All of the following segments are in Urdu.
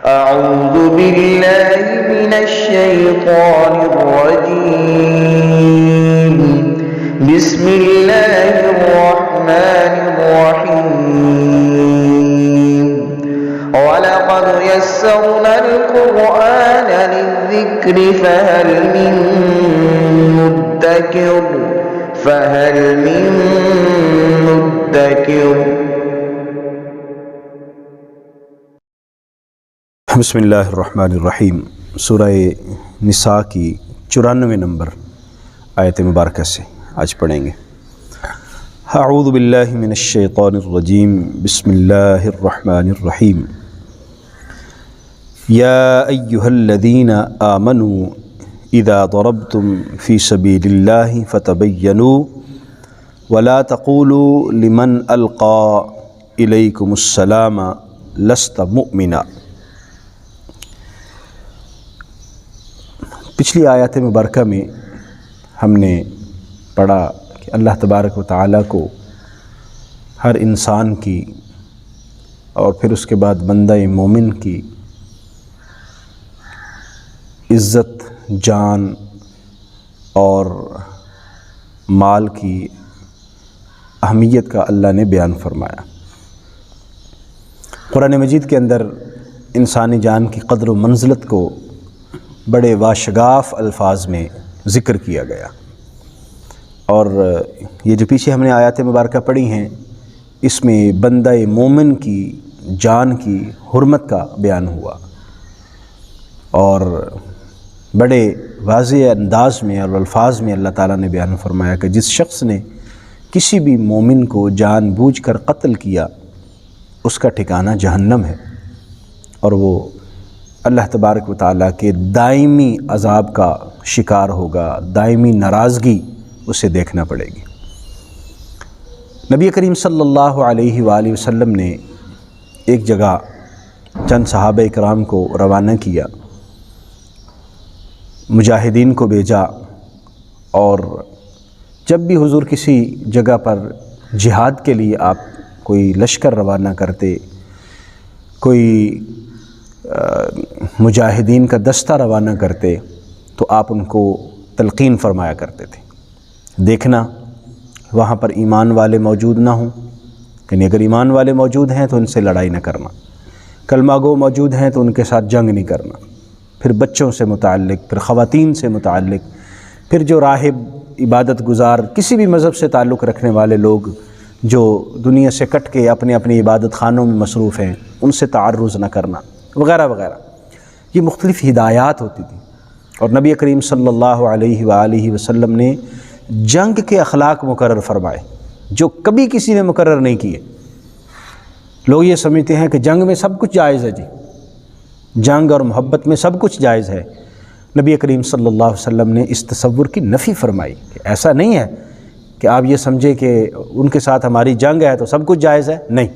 أعوذ بالله من الشيطان الرجيم. بسم الله الرحمن الرحيم. ولقد يسرنا القرآن للذكر فهل من مدكر. بسم اللہ الرحمن الرحیم. سورہ نساء کی 94 نمبر آیت مبارکہ سے آج پڑھیں گے. اعوذ باللہ من الشیطان الرجیم. بسم اللہ الرحمن الرحیم. یا ایہا الذین آمنوا اذا ضربتم فی سبیل اللہ فتبینوا ولا تقولوا لمن القى الیکم السلام لست مؤمنا. پچھلی آیات مبارکہ میں ہم نے پڑھا کہ اللہ تبارک و تعالیٰ کو ہر انسان کی اور پھر اس کے بعد بندہ مومن کی عزت، جان اور مال کی اہمیت کا اللہ نے بیان فرمایا. قرآن مجید کے اندر انسانی جان کی قدر و منزلت کو بڑے واشگاف الفاظ میں ذکر کیا گیا، اور یہ جو پیچھے ہم نے آیات مبارکہ پڑھی ہیں اس میں بندہ مومن کی جان کی حرمت کا بیان ہوا، اور بڑے واضح انداز میں اور الفاظ میں اللہ تعالیٰ نے بیان فرمایا کہ جس شخص نے کسی بھی مومن کو جان بوجھ کر قتل کیا اس کا ٹھکانہ جہنم ہے، اور وہ اللہ تبارک و تعالیٰ کے دائمی عذاب کا شکار ہوگا، دائمی ناراضگی اسے دیکھنا پڑے گی. نبی کریم صلی اللہ علیہ وآلہ وسلم نے ایک جگہ چند صحابہ اکرام کو روانہ کیا، مجاہدین کو بھیجا، اور جب بھی حضور کسی جگہ پر جہاد کے لیے آپ کوئی لشکر روانہ کرتے، کوئی مجاہدین کا دستہ روانہ کرتے، تو آپ ان کو تلقین فرمایا کرتے تھے. دیکھنا وہاں پر ایمان والے موجود نہ ہوں، یعنی اگر ایمان والے موجود ہیں تو ان سے لڑائی نہ کرنا، کلمہ گو موجود ہیں تو ان کے ساتھ جنگ نہیں کرنا، پھر بچوں سے متعلق، پھر خواتین سے متعلق، پھر جو راہب، عبادت گزار، کسی بھی مذہب سے تعلق رکھنے والے لوگ جو دنیا سے کٹ کے اپنے اپنی عبادت خانوں میں مصروف ہیں ان سے تعرض نہ کرنا وغیرہ وغیرہ. یہ مختلف ہدایات ہوتی تھیں، اور نبی کریم صلی اللہ علیہ وآلہ وسلم نے جنگ کے اخلاق مقرر فرمائے جو کبھی کسی نے مقرر نہیں کیے. لوگ یہ سمجھتے ہیں کہ جنگ میں سب کچھ جائز ہے، جنگ اور محبت میں سب کچھ جائز ہے. نبی کریم صلی اللہ علیہ وسلم نے اس تصور کی نفی فرمائی کہ ایسا نہیں ہے کہ آپ یہ سمجھے کہ ان کے ساتھ ہماری جنگ ہے تو سب کچھ جائز ہے. نہیں،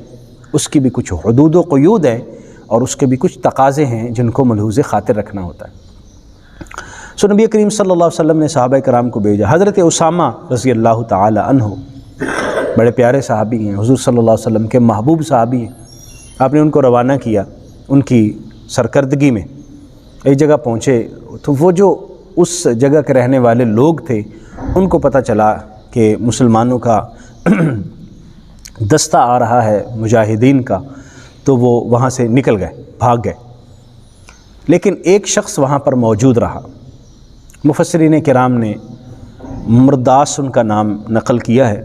اس کی بھی کچھ حدود و قیود ہیں اور اس کے بھی کچھ تقاضے ہیں جن کو ملحوظ خاطر رکھنا ہوتا ہے. نبی کریم صلی اللہ علیہ وسلم نے صحابہ کرام کو بھیجا. حضرت اسامہ رضی اللہ تعالی عنہ بڑے پیارے صحابی ہیں، حضور صلی اللہ علیہ وسلم کے محبوب صحابی ہیں. آپ نے ان کو روانہ کیا، ان کی سرکردگی میں ایک جگہ پہنچے تو وہ جو اس جگہ کے رہنے والے لوگ تھے ان کو پتہ چلا کہ مسلمانوں کا دستہ آ رہا ہے مجاہدین کا، تو وہ وہاں سے نکل گئے، بھاگ گئے. لیکن ایک شخص وہاں پر موجود رہا. مفسرین کرام نے مرداس ان کا نام نقل کیا ہے.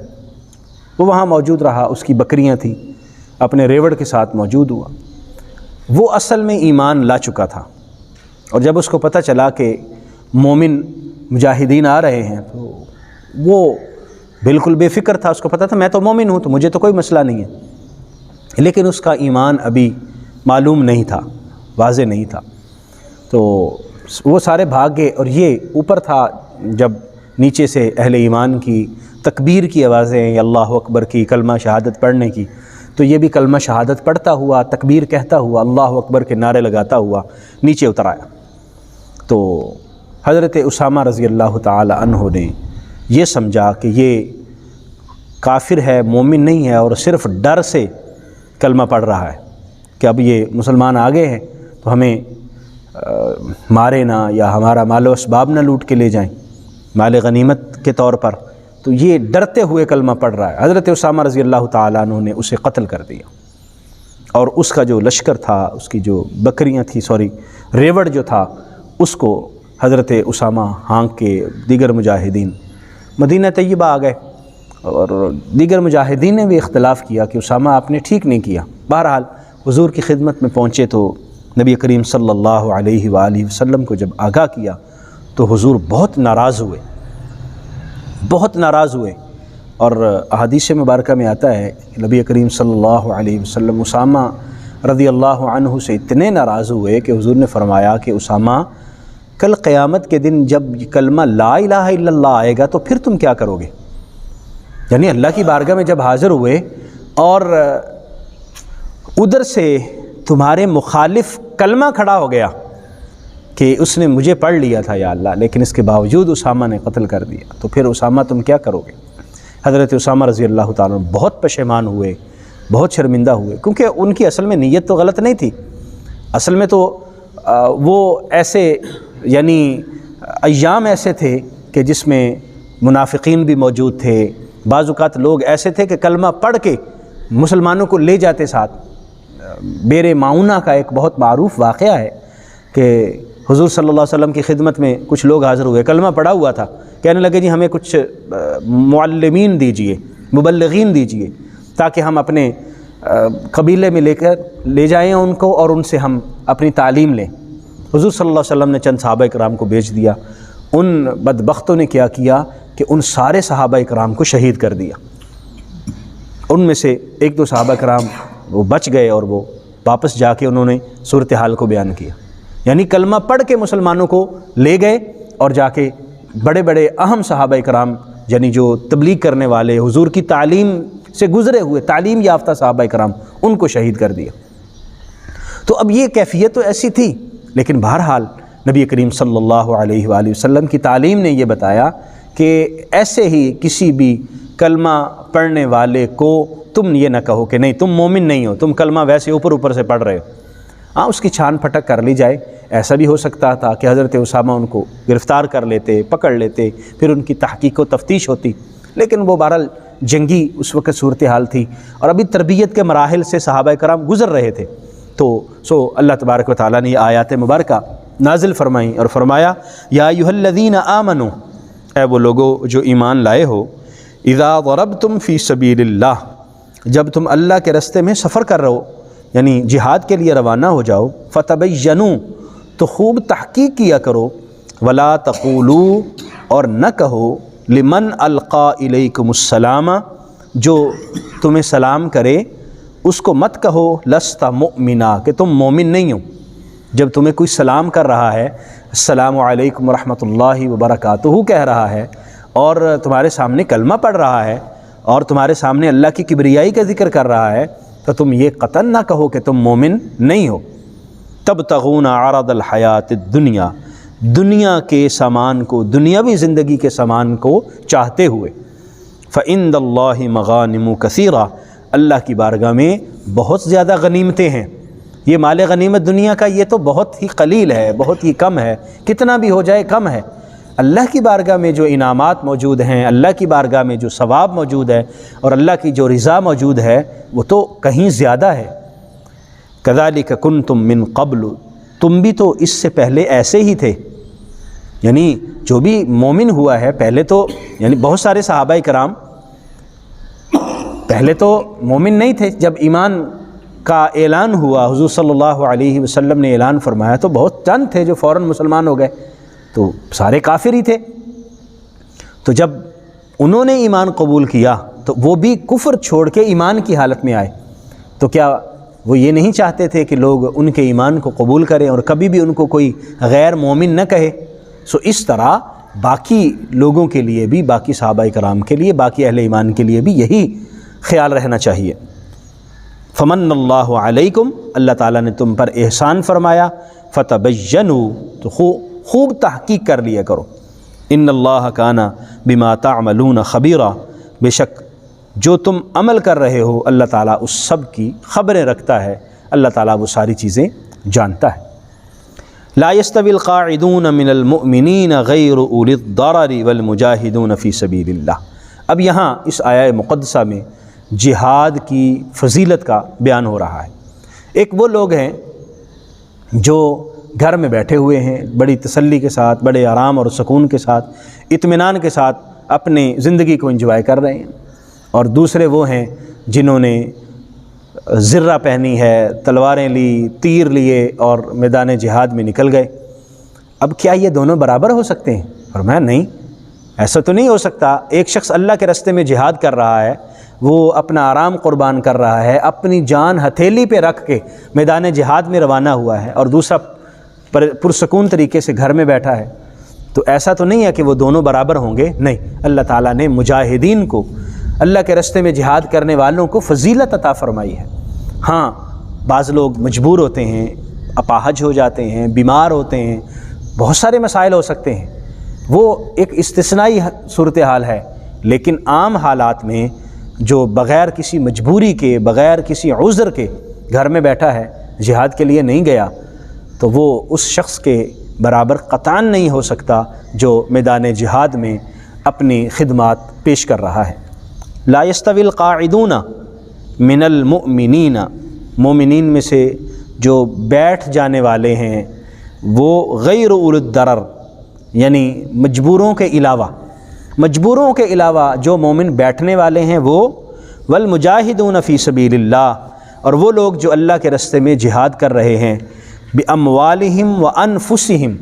وہ وہاں موجود رہا، اس کی بکریاں تھیں، اپنے ریوڑ کے ساتھ موجود ہوا. وہ اصل میں ایمان لا چکا تھا، اور جب اس کو پتہ چلا کہ مومن مجاہدین آ رہے ہیں تو وہ بالکل بے فکر تھا. اس کو پتہ تھا میں تو مومن ہوں تو مجھے تو کوئی مسئلہ نہیں ہے، لیکن اس کا ایمان ابھی معلوم نہیں تھا، واضح نہیں تھا. تو وہ سارے بھاگ گئے، اور یہ اوپر تھا جب نیچے سے اہل ایمان کی تکبیر کی آوازیں، یا اللہ اکبر کی، کلمہ شہادت پڑھنے کی، تو یہ بھی کلمہ شہادت پڑھتا ہوا، تکبیر کہتا ہوا، اللہ اکبر کے نعرے لگاتا ہوا نیچے اتر آیا. تو حضرت اسامہ رضی اللہ تعالی عنہ نے یہ سمجھا کہ یہ کافر ہے، مومن نہیں ہے، اور صرف ڈر سے کلمہ پڑھ رہا ہے کہ اب یہ مسلمان آ گئے ہیں تو ہمیں مارے نہ یا ہمارا مال و اسباب نہ لوٹ کے لے جائیں مال غنیمت کے طور پر. تو یہ ڈرتے ہوئے کلمہ پڑھ رہا ہے. حضرت اسامہ رضی اللہ تعالیٰ عنہ نے اسے قتل کر دیا، اور اس کا جو لشکر تھا، اس کی جو بکریاں تھی، ریوڑ جو تھا، اس کو حضرت اسامہ ہانک کے دیگر مجاہدین مدینہ طیبہ آ گئے. اور دیگر مجاہدین نے بھی اختلاف کیا کہ اسامہ آپ نے ٹھیک نہیں کیا. بہرحال حضور کی خدمت میں پہنچے تو نبی کریم صلی اللہ علیہ وآلہ وسلم کو جب آگاہ کیا تو حضور بہت ناراض ہوئے. اور احادیث مبارکہ میں آتا ہے کہ نبی کریم صلی اللہ علیہ وسلم اسامہ رضی اللہ عنہ سے اتنے ناراض ہوئے کہ حضور نے فرمایا کہ اسامہ کل قیامت کے دن جب کلمہ لا الہ الا اللہ آئے گا تو پھر تم کیا کرو گے؟ یعنی اللہ کی بارگاہ میں جب حاضر ہوئے اور ادھر سے تمہارے مخالف کلمہ کھڑا ہو گیا کہ اس نے مجھے پڑھ لیا تھا یا اللہ، لیکن اس کے باوجود اسامہ نے قتل کر دیا، تو پھر اسامہ تم کیا کرو گے؟ حضرت اسامہ رضی اللہ تعالیٰ عنہ بہت پشیمان ہوئے، بہت شرمندہ ہوئے، کیونکہ ان کی اصل میں نیت تو غلط نہیں تھی. اصل میں تو وہ ایسے یعنی ایام ایسے تھے کہ جس میں منافقین بھی موجود تھے. بعض اوقات لوگ ایسے تھے کہ کلمہ پڑھ کے مسلمانوں کو لے جاتے ساتھ. بیر معونہ کا ایک بہت معروف واقعہ ہے کہ حضور صلی اللہ علیہ وسلم کی خدمت میں کچھ لوگ حاضر ہوئے، کلمہ پڑھا ہوا تھا، کہنے لگے جی ہمیں کچھ معلمین دیجئے، مبلغین دیجئے تاکہ ہم اپنے قبیلے میں لے جائیں ان کو اور ان سے ہم اپنی تعلیم لیں. حضور صلی اللہ علیہ وسلم نے چند صحابہ کرام کو بھیج دیا. ان بدبختوں نے کیا کیا کہ ان سارے صحابہ کرام کو شہید کر دیا. ان میں سے ایک دو صحابہ کرام وہ بچ گئے اور وہ واپس جا کے انہوں نے صورتحال کو بیان کیا. یعنی کلمہ پڑھ کے مسلمانوں کو لے گئے اور جا کے بڑے بڑے اہم صحابہ کرام یعنی جو تبلیغ کرنے والے حضور کی تعلیم سے گزرے ہوئے تعلیم یافتہ صحابہ کرام ان کو شہید کر دیا. تو اب یہ کیفیت تو ایسی تھی، لیکن بہرحال نبی کریم صلی اللہ علیہ وآلہ وسلم کی تعلیم نے یہ بتایا کہ ایسے ہی کسی بھی کلمہ پڑھنے والے کو تم یہ نہ کہو کہ نہیں تم مومن نہیں ہو، تم کلمہ ویسے اوپر سے پڑھ رہے ہو. ہاں اس کی چھان پھٹک کر لی جائے. ایسا بھی ہو سکتا تھا کہ حضرت اسامہ ان کو گرفتار کر لیتے، پکڑ لیتے، پھر ان کی تحقیق و تفتیش ہوتی، لیکن وہ بہرحال جنگی اس وقت صورتحال تھی اور ابھی تربیت کے مراحل سے صحابہ کرام گزر رہے تھے. تو اللہ تبارک و تعالیٰ نے یہ آیات مبارکہ نازل فرمائیں اور فرمایا یا ایھا الذین آمنوا، اے وہ لوگو جو ایمان لائے ہو، اذا ضربتم فی سبیل اللہ، جب تم اللہ کے راستے میں سفر کر رہو یعنی جہاد کے لیے روانہ ہو جاؤ، فتبینوا، تو خوب تحقیق کیا کرو، ولا تقولوا، اور نہ کہو، لمن القا الیکم السلام، جو تمہیں سلام کرے اس کو مت کہو لست مؤمنا، کہ تم مومن نہیں ہو. جب تمہیں کوئی سلام کر رہا ہے، السلام علیکم ورحمۃ اللہ وبرکاتہ کہہ رہا ہے اور تمہارے سامنے کلمہ پڑھ رہا ہے اور تمہارے سامنے اللہ کی کبریائی کا ذکر کر رہا ہے، تو تم یہ قطعاً نہ کہو کہ تم مومن نہیں ہو. تبتغون عرض الحیات الدنیا، دنیا کے سامان کو، دنیاوی زندگی کے سامان کو چاہتے ہوئے. فعند اللہ مغانم کثیرہ، اللہ کی بارگاہ میں بہت زیادہ غنیمتیں ہیں. یہ مال غنیمت دنیا کا یہ تو بہت ہی قلیل ہے، بہت ہی کم ہے، کتنا بھی ہو جائے کم ہے. اللہ کی بارگاہ میں جو انعامات موجود ہیں، اللہ کی بارگاہ میں جو ثواب موجود ہے اور اللہ کی جو رضا موجود ہے وہ تو کہیں زیادہ ہے. کذالک کنتم من قبل، تم بھی تو اس سے پہلے ایسے ہی تھے. یعنی جو بھی مومن ہوا ہے پہلے تو، یعنی بہت سارے صحابہ کرام پہلے تو مومن نہیں تھے. جب ایمان کا اعلان ہوا، حضور صلی اللہ علیہ وسلم نے اعلان فرمایا تو بہت چند تھے جو فوراً مسلمان ہو گئے، تو سارے کافر ہی تھے. تو جب انہوں نے ایمان قبول کیا تو وہ بھی کفر چھوڑ کے ایمان کی حالت میں آئے. تو کیا وہ یہ نہیں چاہتے تھے کہ لوگ ان کے ایمان کو قبول کریں اور کبھی بھی ان کو کوئی غیر مومن نہ کہے؟ اس طرح باقی لوگوں کے لیے بھی، باقی صحابہ کرام کے لیے، باقی اہل ایمان کے لیے بھی یہی خیال رہنا چاہیے. فمن اللہ علیکم، اللہ تعالیٰ نے تم پر احسان فرمایا، فتبینوا، تو خوب تحقیق کر لیا کرو. ان اللہ کان بما تعملون خبیرا، بے شک جو تم عمل کر رہے ہو اللہ تعالیٰ اس سب کی خبریں رکھتا ہے، اللہ تعالیٰ وہ ساری چیزیں جانتا ہے. لا يستوي القاعدون من المؤمنین غیر اولی الضرر والمجاہدون فی سبیل اللہ۔ اب یہاں اس آیہ مقدسہ میں جہاد کی فضیلت کا بیان ہو رہا ہے۔ ایک وہ لوگ ہیں جو گھر میں بیٹھے ہوئے ہیں، بڑی تسلی کے ساتھ، بڑے آرام اور سکون کے ساتھ، اطمینان کے ساتھ اپنی زندگی کو انجوائے کر رہے ہیں، اور دوسرے وہ ہیں جنہوں نے زرہ پہنی ہے، تلواریں لی، تیر لیے اور میدان جہاد میں نکل گئے۔ اب کیا یہ دونوں برابر ہو سکتے ہیں؟ فرمایا نہیں، ایسا تو نہیں ہو سکتا۔ ایک شخص اللہ کے راستے میں جہاد کر رہا ہے، وہ اپنا آرام قربان کر رہا ہے، اپنی جان ہتھیلی پہ رکھ کے میدان جہاد میں روانہ ہوا ہے، اور دوسرا پرسکون طریقے سے گھر میں بیٹھا ہے، تو ایسا تو نہیں ہے کہ وہ دونوں برابر ہوں گے۔ نہیں، اللہ تعالیٰ نے مجاہدین کو، اللہ کے راستے میں جہاد کرنے والوں کو فضیلت عطا فرمائی ہے۔ ہاں، بعض لوگ مجبور ہوتے ہیں، اپاہج ہو جاتے ہیں، بیمار ہوتے ہیں، بہت سارے مسائل ہو سکتے ہیں، وہ ایک استثنائی صورتحال ہے، لیکن عام حالات میں جو بغیر کسی مجبوری کے، بغیر کسی عذر کے گھر میں بیٹھا ہے، جہاد کے لیے نہیں گیا، تو وہ اس شخص کے برابر قطعاً نہیں ہو سکتا جو میدان جہاد میں اپنی خدمات پیش کر رہا ہے۔ لا یستوی القاعدون من المؤمنین، مومنین میں سے جو بیٹھ جانے والے ہیں وہ غیر اولی الضرر، یعنی مجبوروں کے علاوہ جو مومن بیٹھنے والے ہیں وہ والمجاہدون فی سبیل اللہ، اور وہ لوگ جو اللہ کے راستے میں جہاد کر رہے ہیں، باموالہم وانفسہم،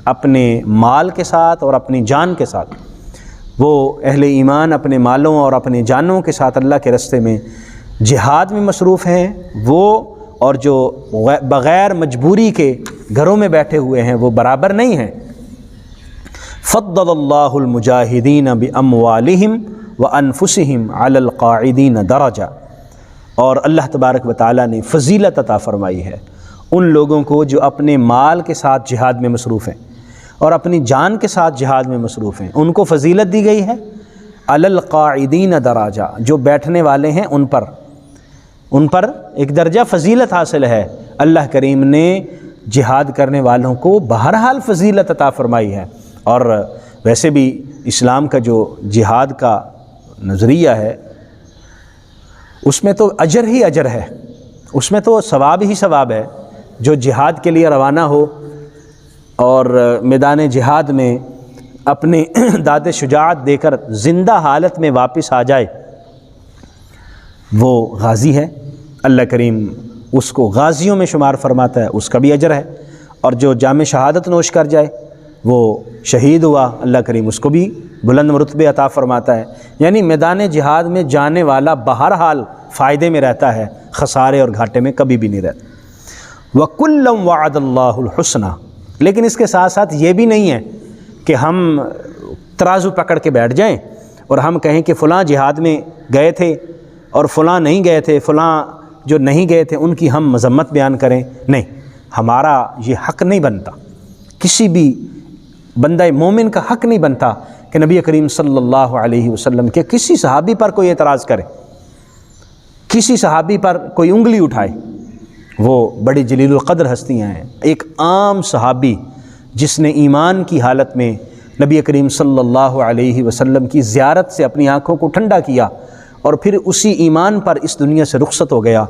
اپنے مال کے ساتھ اور اپنی جان کے ساتھ۔ وہ اہل ایمان اپنے مالوں اور اپنی جانوں کے ساتھ اللہ کے راستے میں جہاد میں مصروف ہیں، وہ اور جو بغیر مجبوری کے گھروں میں بیٹھے ہوئے ہیں وہ برابر نہیں ہیں۔ فضل اللہ المجاہدین باموالہم وانفسہم علی القاعدین درجہ، اور اللہ تبارک و تعالیٰ نے فضیلت عطا فرمائی ہے ان لوگوں کو جو اپنے مال کے ساتھ جہاد میں مصروف ہیں اور اپنی جان کے ساتھ جہاد میں مصروف ہیں، ان کو فضیلت دی گئی ہے علی القاعدین درجہ، جو بیٹھنے والے ہیں ان پر ایک درجہ فضیلت حاصل ہے۔ اللہ کریم نے جہاد کرنے والوں کو بہرحال فضیلت عطا فرمائی ہے، اور ویسے بھی اسلام کا جو جہاد کا نظریہ ہے اس میں تو اجر ہی اجر ہے، اس میں تو ثواب ہی ثواب ہے۔ جو جہاد کے لیے روانہ ہو اور میدان جہاد میں اپنی داد شجاعت دے کر زندہ حالت میں واپس آ جائے، وہ غازی ہے، اللہ کریم اس کو غازیوں میں شمار فرماتا ہے، اس کا بھی اجر ہے۔ اور جو جام شہادت نوش کر جائے وہ شہید ہوا، اللہ کریم اس کو بھی بلند مرتبے عطا فرماتا ہے۔ یعنی میدان جہاد میں جانے والا بہرحال فائدے میں رہتا ہے، خسارے اور گھاٹے میں کبھی بھی نہیں رہتا۔ وَكُلًّا وَعَدَ اللَّهُ الْحُسْنَى، لیکن اس کے ساتھ ساتھ یہ بھی نہیں ہے کہ ہم ترازو پکڑ کے بیٹھ جائیں اور ہم کہیں کہ فلاں جہاد میں گئے تھے اور فلاں نہیں گئے تھے، فلاں جو نہیں گئے تھے ان کی ہم مذمت بیان کریں۔ نہیں، ہمارا یہ حق نہیں بنتا، کسی بھی بندہ مومن کا حق نہیں بنتا کہ نبی کریم صلی اللہ علیہ وسلم کے کسی صحابی پر کوئی اعتراض کرے، کسی صحابی پر کوئی انگلی اٹھائے۔ وہ بڑی جلیل القدر ہستیاں ہیں۔ ایک عام صحابی جس نے ایمان کی حالت میں نبی کریم صلی اللہ علیہ وسلم کی زیارت سے اپنی آنکھوں کو ٹھنڈا کیا اور پھر اسی ایمان پر اس دنیا سے رخصت ہو گیا،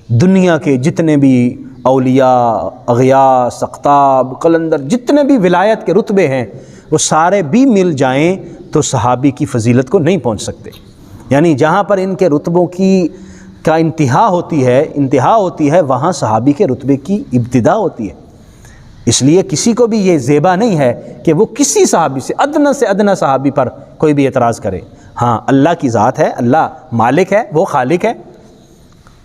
دنیا کے جتنے بھی اولیاء، اغیاث، اقطاب، قلندر، جتنے بھی ولایت کے رتبے ہیں وہ سارے بھی مل جائیں تو صحابی کی فضیلت کو نہیں پہنچ سکتے۔ یعنی جہاں پر ان کے رتبوں کا انتہا ہوتی ہے وہاں صحابی کے رتبے کی ابتدا ہوتی ہے۔ اس لیے کسی کو بھی یہ زیبا نہیں ہے کہ وہ کسی صحابی سے ادنا صحابی پر کوئی بھی اعتراض کرے۔ ہاں، اللہ کی ذات ہے، اللہ مالک ہے، وہ خالق ہے،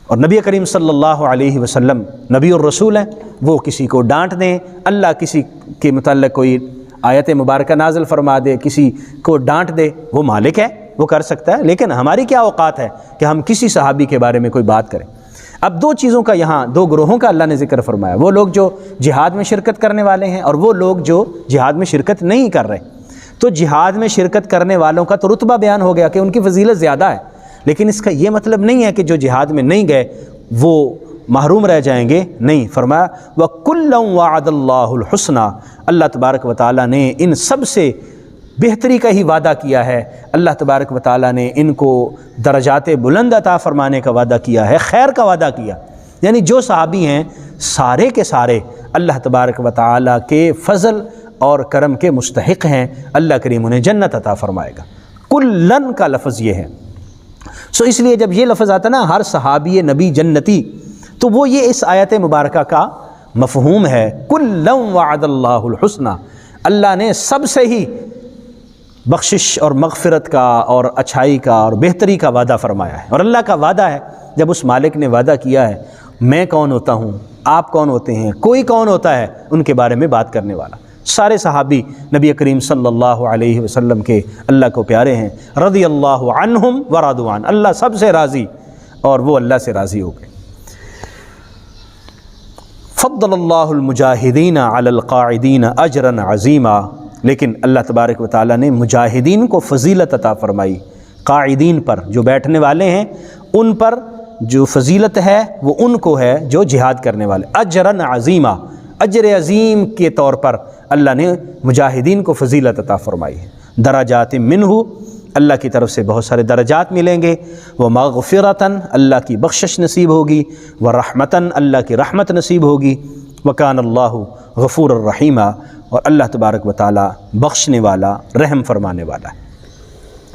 اور نبی کریم صلی اللہ علیہ وسلم نبی الرسول ہیں، وہ کسی کو ڈانٹ دیں، اللہ کسی کے متعلق کوئی آیت مبارکہ نازل فرما دے، کسی کو ڈانٹ دے، وہ مالک ہے، وہ کر سکتا ہے، لیکن ہماری کیا اوقات ہے کہ ہم کسی صحابی کے بارے میں کوئی بات کریں۔ اب دو چیزوں کا یہاں، دو گروہوں کا اللہ نے ذکر فرمایا، وہ لوگ جو جہاد میں شرکت کرنے والے ہیں اور وہ لوگ جو جہاد میں شرکت نہیں کر رہے۔ تو جہاد میں شرکت کرنے والوں کا تو رتبہ بیان ہو گیا کہ ان کی فضیلت زیادہ ہے، لیکن اس کا یہ مطلب نہیں ہے کہ جو جہاد میں نہیں گئے وہ محروم رہ جائیں گے، نہیں، فرمایا وَكُلًّا وَعَدَ اللَّهُ الْحُسْنَى، اللہ تبارک و تعالیٰ نے ان سب سے بہتری کا ہی وعدہ کیا ہے، اللہ تبارک و تعالیٰ نے ان کو درجات بلند عطا فرمانے کا وعدہ کیا ہے، خیر کا وعدہ کیا، یعنی جو صحابی ہیں سارے کے سارے اللہ تبارک و تعالیٰ کے فضل اور کرم کے مستحق ہیں، اللہ کریم انہیں جنت عطا فرمائے گا۔ کلن کا لفظ یہ ہے، اس لیے جب یہ لفظ آتا نا ہر صحابی نبی جنتی، تو وہ یہ اس آیت مبارکہ کا مفہوم ہے، کلًا وعد اللہ الحسنى، اللہ نے سب سے ہی بخشش اور مغفرت کا اور اچھائی کا اور بہتری کا وعدہ فرمایا ہے۔ اور اللہ کا وعدہ ہے، جب اس مالک نے وعدہ کیا ہے، میں کون ہوتا ہوں، آپ کون ہوتے ہیں، کوئی کون ہوتا ہے ان کے بارے میں بات کرنے والا، سارے صحابی نبی کریم صلی اللہ علیہ وسلم کے اللہ کو پیارے ہیں، رضی اللہ عنہم ورضوا عنہ، اللہ سب سے راضی اور وہ اللہ سے راضی ہو گئے۔ فضل اللہ المجاہدین علی القاعدین اجرا عظیما، لیکن اللہ تبارک و تعالیٰ نے مجاہدین کو فضیلت عطا فرمائی، قاعدین پر جو بیٹھنے والے ہیں ان پر جو فضیلت ہے وہ ان کو ہے جو جہاد کرنے والے، اجرا عظیما، اجر عظیم کے طور پر اللہ نے مجاہدین کو فضیلت عطا فرمائی ہے۔ درجات منہ، اللہ کی طرف سے بہت سارے درجات ملیں گے، ومغفرتاً، اللہ کی بخشش نصیب ہوگی، ورحمتاً، اللہ کی رحمت نصیب ہوگی، وکان اللہ غفور الرحیم، اور اللہ تبارک و تعالیٰ بخشنے والا، رحم فرمانے والا ہے۔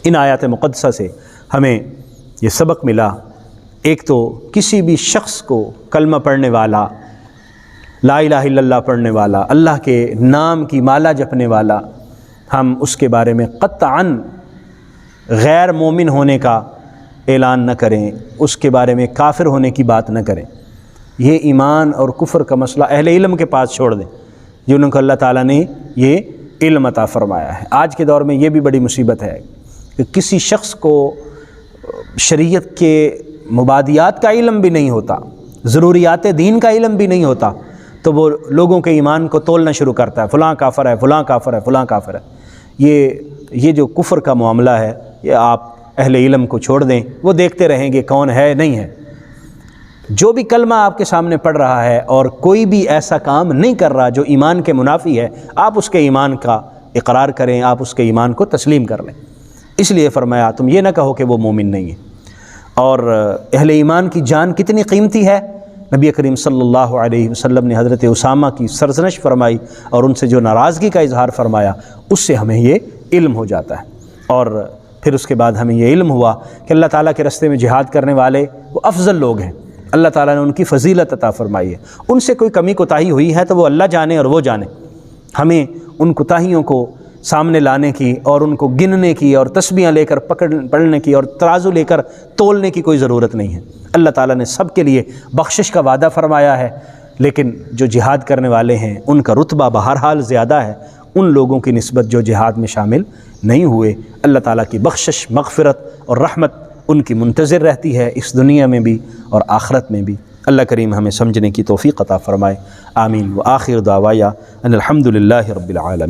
ان آیات مقدسہ سے ہمیں یہ سبق ملا، ایک تو کسی بھی شخص کو کلمہ پڑھنے والا، لا الہ الا اللہ پڑھنے والا، اللہ کے نام کی مالا جپنے والا، ہم اس کے بارے میں قطعاً غیر مومن ہونے کا اعلان نہ کریں، اس کے بارے میں کافر ہونے کی بات نہ کریں۔ یہ ایمان اور کفر کا مسئلہ اہل علم کے پاس چھوڑ دیں، جن کو اللہ تعالیٰ نے یہ علم عطا فرمایا ہے۔ آج کے دور میں یہ بھی بڑی مصیبت ہے کہ کسی شخص کو شریعت کے مبادیات کا علم بھی نہیں ہوتا، ضروریات دین کا علم بھی نہیں ہوتا، تو وہ لوگوں کے ایمان کو تولنا شروع کرتا ہے، فلاں کافر ہے، فلاں کافر ہے، فلاں کافر ہے۔ یہ جو کفر کا معاملہ ہے، یہ آپ اہل علم کو چھوڑ دیں، وہ دیکھتے رہیں گے کون ہے نہیں ہے۔ جو بھی کلمہ آپ کے سامنے پڑھ رہا ہے اور کوئی بھی ایسا کام نہیں کر رہا جو ایمان کے منافی ہے، آپ اس کے ایمان کا اقرار کریں، آپ اس کے ایمان کو تسلیم کر لیں۔ اس لیے فرمایا تم یہ نہ کہو کہ وہ مومن نہیں ہے۔ اور اہل ایمان کی جان کتنی قیمتی ہے، نبی کریم صلی اللہ علیہ وسلم نے حضرت اسامہ کی سرزنش فرمائی اور ان سے جو ناراضگی کا اظہار فرمایا، اس سے ہمیں یہ علم ہو جاتا ہے۔ اور پھر اس کے بعد ہمیں یہ علم ہوا کہ اللہ تعالیٰ کے راستے میں جہاد کرنے والے وہ افضل لوگ ہیں، اللہ تعالیٰ نے ان کی فضیلت عطا فرمائی ہے۔ ان سے کوئی کمی کوتاہی ہوئی ہے تو وہ اللہ جانے اور وہ جانے، ہمیں ان کوتاہیوں کو سامنے لانے کی اور ان کو گننے کی اور تسبیحاں لے کر پڑھنے کی اور ترازو لے کر تولنے کی کوئی ضرورت نہیں ہے۔ اللہ تعالیٰ نے سب کے لیے بخشش کا وعدہ فرمایا ہے، لیکن جو جہاد کرنے والے ہیں ان کا رتبہ بہرحال زیادہ ہے ان لوگوں کی نسبت جو جہاد میں شامل نہیں ہوئے۔ اللہ تعالیٰ کی بخشش، مغفرت اور رحمت ان کی منتظر رہتی ہے، اس دنیا میں بھی اور آخرت میں بھی۔ اللہ کریم ہمیں سمجھنے کی توفیق عطا فرمائے، آمین۔ وآخر دعوایا ان الحمد للہ رب العالمین۔